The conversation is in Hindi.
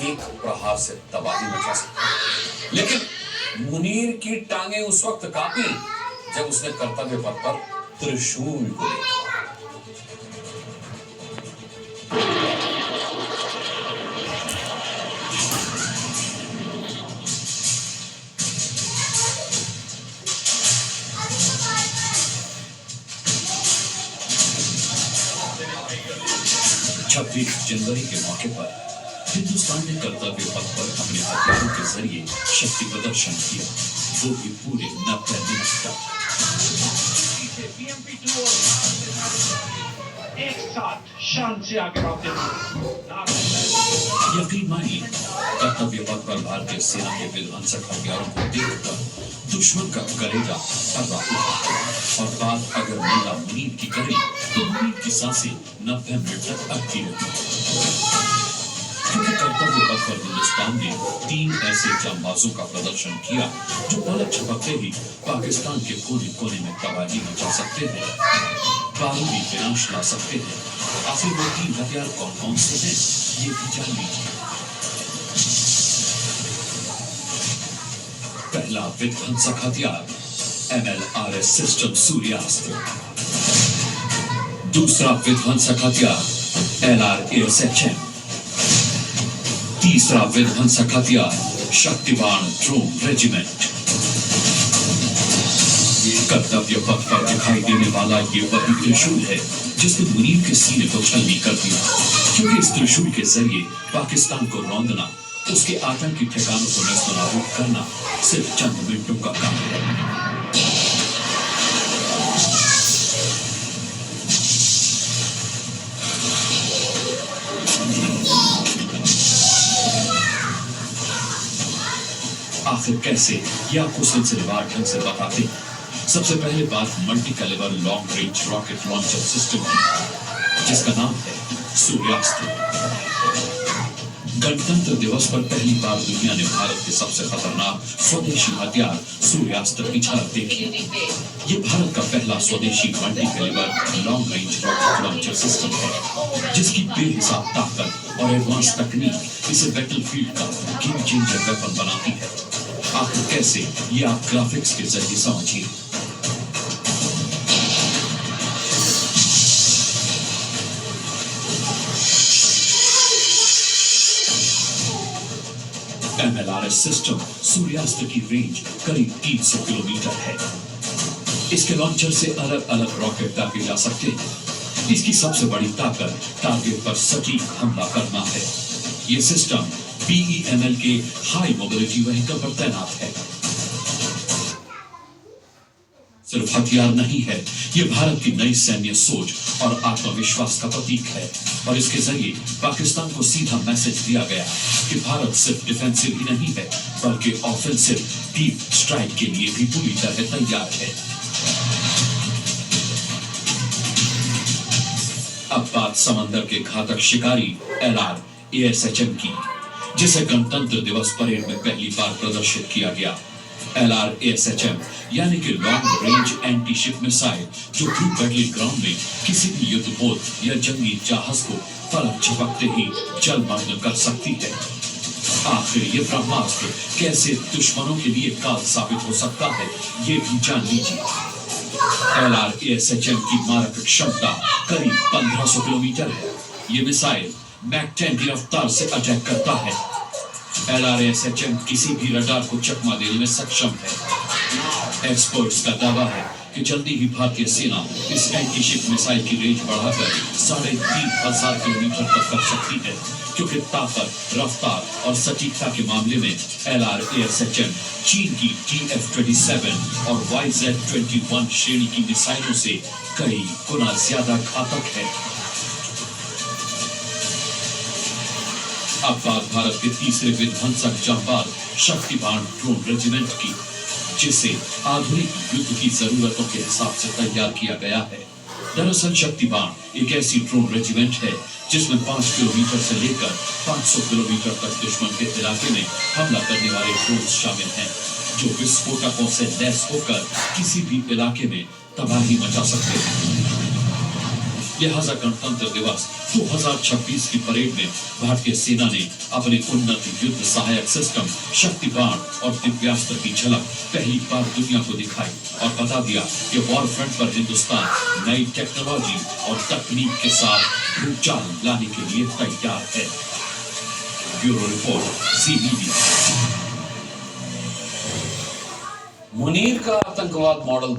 एक प्रहार से तबाही मचा सकता है। लेकिन मुनीर की टांगें उस वक्त कांपी जब उसने कर्तव्य पथ पर त्रिशूल को देखा। छब्बीस जनवरी के मौके पर हिंदुस्तान ने कर्तव्य पथ पर अपने हथियारों के जरिए शक्ति प्रदर्शन किया, वो भी पूरे 90 मिनट तक। एक साथ शान से आगे बढ़ते यकीन मानिए, कर्तव्य पथ पर भारतीय सेना के विध्वंसक हथियारों को देखकर दुश्मन का कलेजा थर्रा उठा। और बात अगर मुल्ला मुनीर की करें तो मुनीर की सांसें 90 मिनट तक अटकी रही, क्योंकि कर्तव्य पथ पर हिंदुस्तान ने 3 ऐसे जांबाजों का प्रदर्शन किया जो पलक झपकते ही पाकिस्तान के कोने कोने में तबाही मचा सकते हैं, बारूदी विनाश ला सकते हैं। आखिर वो 3 हथियार कौन कौन से हैं, ये भी जान लीजिए। पहला विध्वंसक हथियार MLRS सिस्टम सूर्यास्त्र। दूसरा विध्वंसक हथियार LRASHM। तीसरा विध्वंसक हथियार शक्तिबाण ड्रोन रेजिमेंट। कर्तव्य पथ पर दिखाई देने वाला ये वही त्रिशूल है जिसने मुनीर के सीने को छलनी कर दिया, क्योंकि इस त्रिशूल के जरिए पाकिस्तान को रौंदना, उसके आतंकी ठिकानों को नेस्तनाबूद करना सिर्फ चंद मिनटों का काम है। आखिर कैसे, ये आपको सिलसिलेवार ढंग से बताते हैं। सबसे पहले बात multi calibre long range rocket launcher system की, जिसका नाम है सूर्यास्त्र। गणतंत्र दिवस पर पहली बार दुनिया ने भारत के सबसे खतरनाक स्वदेशी हथियार सूर्यास्त्र की झलक देखी। ये भारत का पहला स्वदेशी multi calibre long range rocket launcher system है, जिसकी बेहिसाब ताकत और एडवांस तकनीक इसे बैटलफील्ड का गेम चेंजर वेपन बनाती है। आखिर कैसे, ये आप ग्राफिक्स के जरिए समझिए। MLRS सिस्टम सूर्यास्त्र की रेंज करीब 300 किलोमीटर है। इसके लॉन्चर से अलग अलग रॉकेट दागे जा सकते हैं। इसकी सबसे बड़ी ताकत टारगेट पर सटीक हमला करना है। ये सिस्टम BEML के हाई मोबिलिटी व्हीकल पर तैनात है। सिर्फ हथियार नहीं है, ये भारत की नई सैन्य सोच और आत्मविश्वास का प्रतीक है। और इसके जरिए पाकिस्तान को सीधा मैसेज दिया गया कि भारत सिर्फ डिफेंसिव ही नहीं है, बल्कि ऑफेंसिव डीप स्ट्राइक के लिए भी पूरी तरह तैयार है। अब बात समंदर के घातक शिकारी LRASHM की, जिसे गणतंत्र दिवस परेड में पहली बार प्रदर्शित किया गया। LRASHM यानी कि long range anti ship missile, जो भी बैटल ग्राउंड में किसी भी युद्धपोत या जंगी जहाज को पलक झपकते ही जलमग्न कर सकती है। आखिर ये ब्रह्मास्त्र कैसे दुश्मनों के लिए काल साबित हो सकता है, ये भी जान लीजिए। LRASHM की मारक क्षमता करीब 1500 किलोमीटर है। ये मिसाइल मैक 10 की रफ्तार से अटैक करता है। LRASHM किसी भी रडार को चकमा देने में सक्षम है। एक्सपर्ट्स का दावा है कि जल्दी ही भारतीय सेना इस एंटी शिप मिसाइल की रेंज बढ़ाकर 3500 किलोमीटर तक कर सकती है, क्योंकि ताकत, रफ्तार और सटीकता के मामले में LRASHM चीन की TF-27 और YZ-21 श्रेणी की मिसाइलों से कई गुना ज्यादा घातक है। अब बात भारत के तीसरे विध्वंसक जांबाज शक्तिबाण ड्रोन रेजिमेंट की, जिसे आधुनिक युद्ध की जरूरतों के हिसाब से तैयार किया गया है। दरअसल शक्तिबाण एक ऐसी ड्रोन रेजिमेंट है जिसमें 5 किलोमीटर से लेकर 500 किलोमीटर तक दुश्मन के इलाके में हमला करने वाले ड्रोन शामिल हैं, जो विस्फोटकों से लैस होकर किसी भी इलाके में तबाही मचा सकते हैं। लिहाजा गणतंत्र दिवस 2026 की परेड में भारतीय सेना ने अपने उन्नत युद्ध सहायक सिस्टम शक्ति बाण और दिव्यास्त्र की झलक पहली बार दुनिया को दिखाई और बता दिया कि वॉर फ्रंट पर हिंदुस्तान नई टेक्नोलॉजी और तकनीक के साथ भूचाल लाने के लिए तैयार है। ब्यूरो रिपोर्ट, जी मीडिया। मुनीर का आतंकवाद मॉडल तो